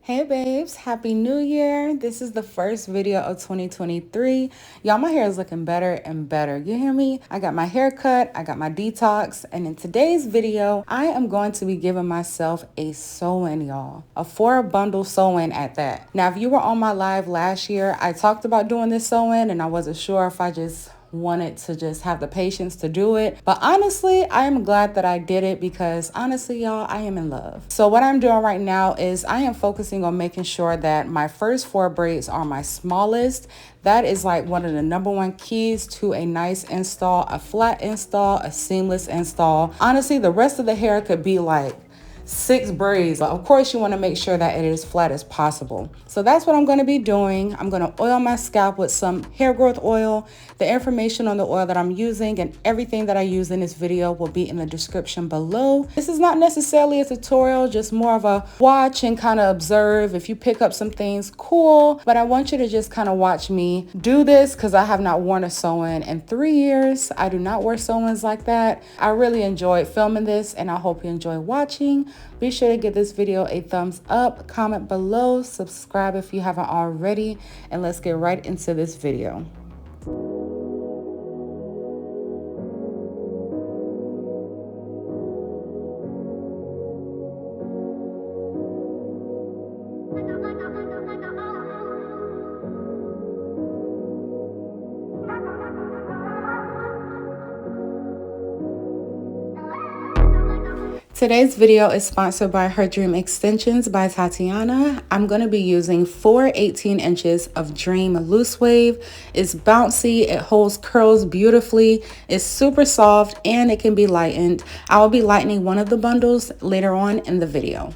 Hey babes, happy new year. This is the first video of 2023. Y'all, my hair is looking better and better. You hear me? I got my hair cut, I got my detox, and in today's video, I am going to be giving myself a sew-in, y'all. A 4-bundle sew-in at that. Now, if you were on my live last year, I talked about doing this sew-in and I wasn't sure if I just wanted to just have the patience to do it. But honestly, I am glad that I did it because honestly, y'all, I am in love. So what I'm doing right now is I am focusing on making sure that my first 4 braids are my smallest. That is like one of the #1 keys to a nice install, a flat install, a seamless install. Honestly, the rest of the hair could be like 6 braids, but of course you want to make sure that it is flat as possible. So that's what I'm going to be doing. I'm going to oil my scalp with some hair growth oil. The information on the oil that I'm using and everything that I use in this video will be in the description below. This is not necessarily a tutorial, just more of a watch and kind of observe. If you pick up some things, cool, but I want you to just kind of watch me do this because I have not worn a sew-in in 3 years. I do not wear sew-ins like that. I really enjoyed filming this and I hope you enjoy watching. Be sure to give this video a thumbs up, comment below, subscribe if you haven't already, and let's get right into this video. Today's video is sponsored by Her Dream Extensions by Tatiaunna. I'm going to be using 4 18 inches of Dream Loose Wave. It's bouncy, it holds curls beautifully, it's super soft, and it can be lightened. I will be lightening one of the bundles later on in the video.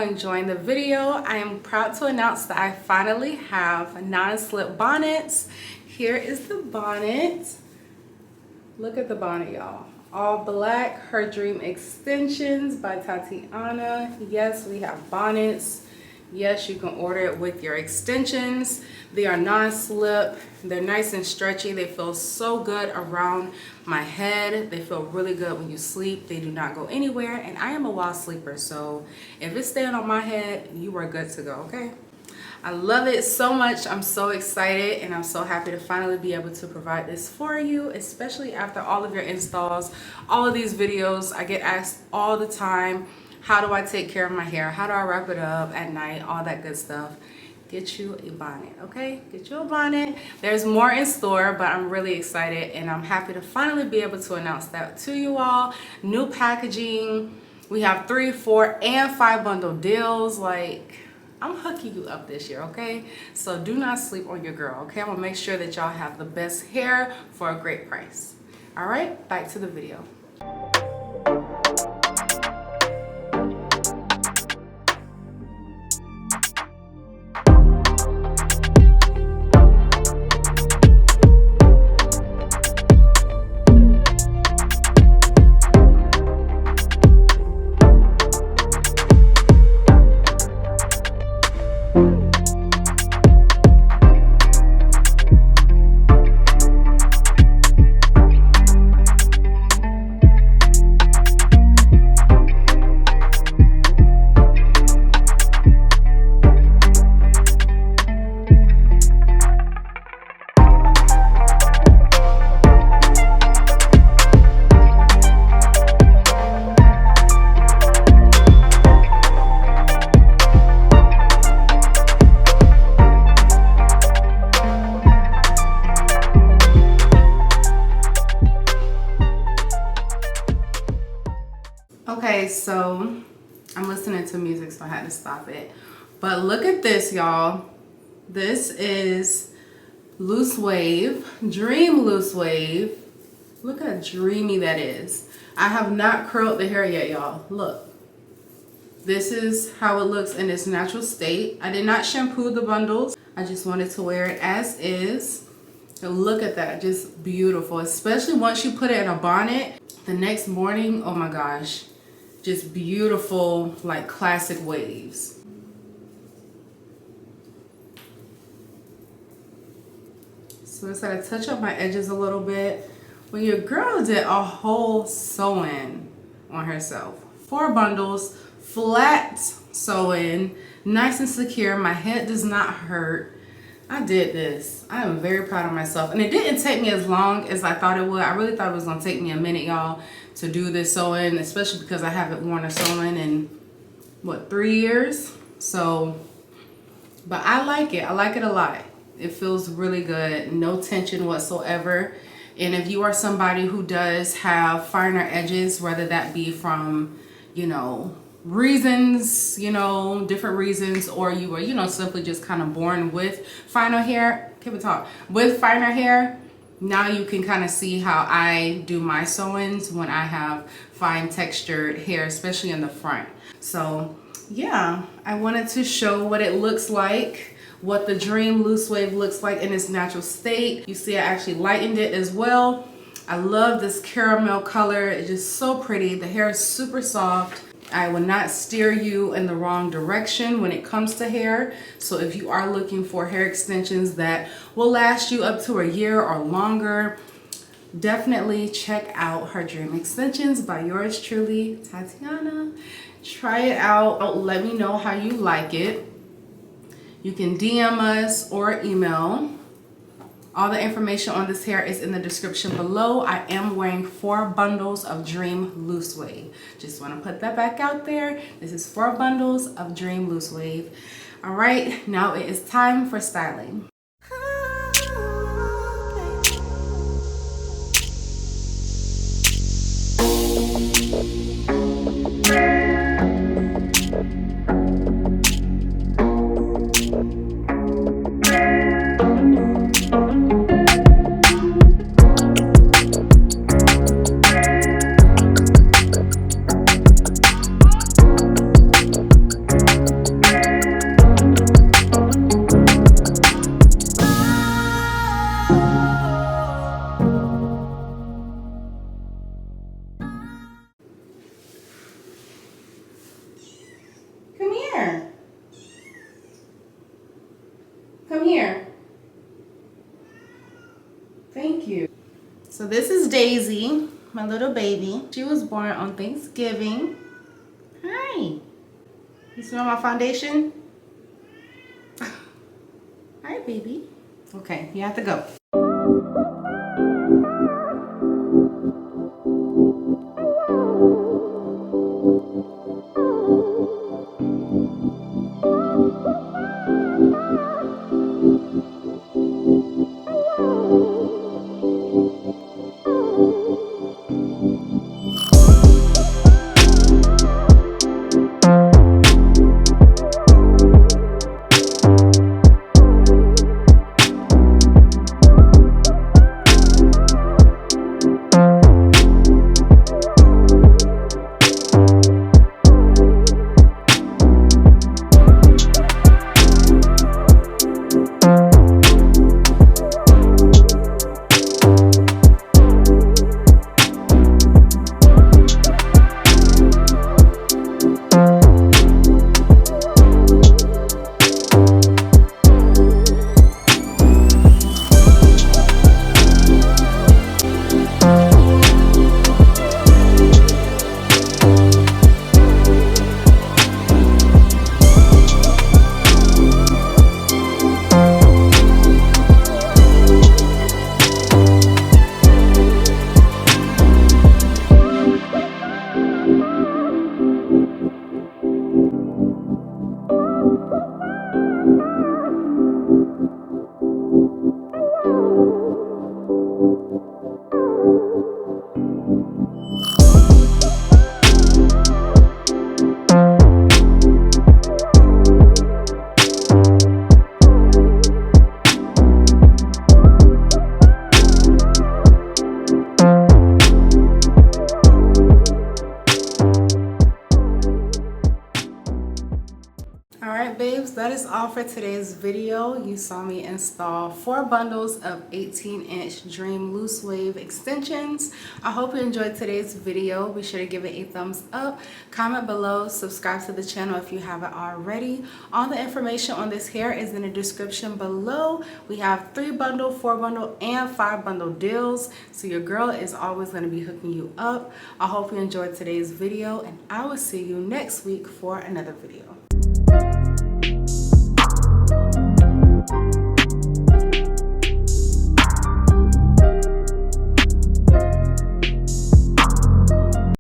enjoying the video. I am proud to announce that I finally have non-slip bonnets. Here is the bonnet. Look at the bonnet, y'all. All black, Her Dream Extensions by Tatiaunna. Yes, we have bonnets. Yes, you can order it with your extensions. They are non-slip. They're nice and stretchy. They feel so good around my head. They feel really good when you sleep. They do not go anywhere. And I am a wild sleeper, so if it's staying on my head, you are good to go, okay? I love it so much. I'm so excited and I'm so happy to finally be able to provide this for you, especially after all of your installs, all of these videos. I get asked all the time, how do I take care of my hair? How do I wrap it up at night? All that good stuff. Get you a bonnet, okay? Get you a bonnet. There's more in store, but I'm really excited and I'm happy to finally be able to announce that to you all. New packaging. We have 3, 4, and 5 bundle deals. Like, I'm hooking you up this year, okay? So do not sleep on your girl, okay? I'm gonna make sure that y'all have the best hair for a great price. All right, back to the video. Okay, so I'm listening to music, so I had to stop it. But look at this, y'all. This is loose wave, dream loose wave. Look how dreamy that is. I have not curled the hair yet, y'all. Look. This is how it looks in its natural state. I did not shampoo the bundles. I just wanted to wear it as is. So look at that, just beautiful. Especially once you put it in a bonnet, the next morning, oh my gosh. Just beautiful, like classic waves. So instead I touch up my edges a little bit. Well, your girl did a whole sew-in on herself. 4 bundles, flat sew-in, nice and secure. My head does not hurt. I did this. I am very proud of myself. And it didn't take me as long as I thought it would. I really thought it was gonna take me a minute, y'all, to do this sew-in, especially because I haven't worn a sew-in in, what, 3 years? So, but I like it. I like it a lot. It feels really good. No tension whatsoever. And if you are somebody who does have finer edges, whether that be from, you know, reasons, you know, different reasons, or you were, you know, simply just kind of born with finer hair, with finer hair, now you can kind of see how I do my sew-ins when I have fine textured hair, especially in the front. So yeah, I wanted to show what it looks like, what the Dream Loose Wave looks like in its natural state. You see I actually lightened it as well. I love this caramel color. It's just so pretty. The hair is super soft. I will not steer you in the wrong direction when it comes to hair. So if you are looking for hair extensions that will last you up to a year or longer, definitely check out Her Dream Extensions by yours truly, Tatiaunna. Try it out. Let me know how you like it. You can DM us or email. All the information on this hair is in the description below. I am wearing 4 bundles of Dream Loose Wave. Just want to put that back out there. This is 4 bundles of Dream Loose Wave. All right, now it is time for styling. Come here. Thank you. So this is Daisy, my little baby. She was born on Thanksgiving. Hi. You smell my foundation? Hi, baby. Okay, you have to go. Alright babes, that is all for today's video. You saw me install 4 bundles of 18-inch Dream Loose Wave extensions. I hope you enjoyed today's video. Be sure to give it a thumbs up, comment below, subscribe to the channel if you haven't already. All the information on this hair is in the description below. We have 3 bundle, 4 bundle, and 5 bundle deals, so your girl is always going to be hooking you up. I hope you enjoyed today's video, and I will see you next week for another video.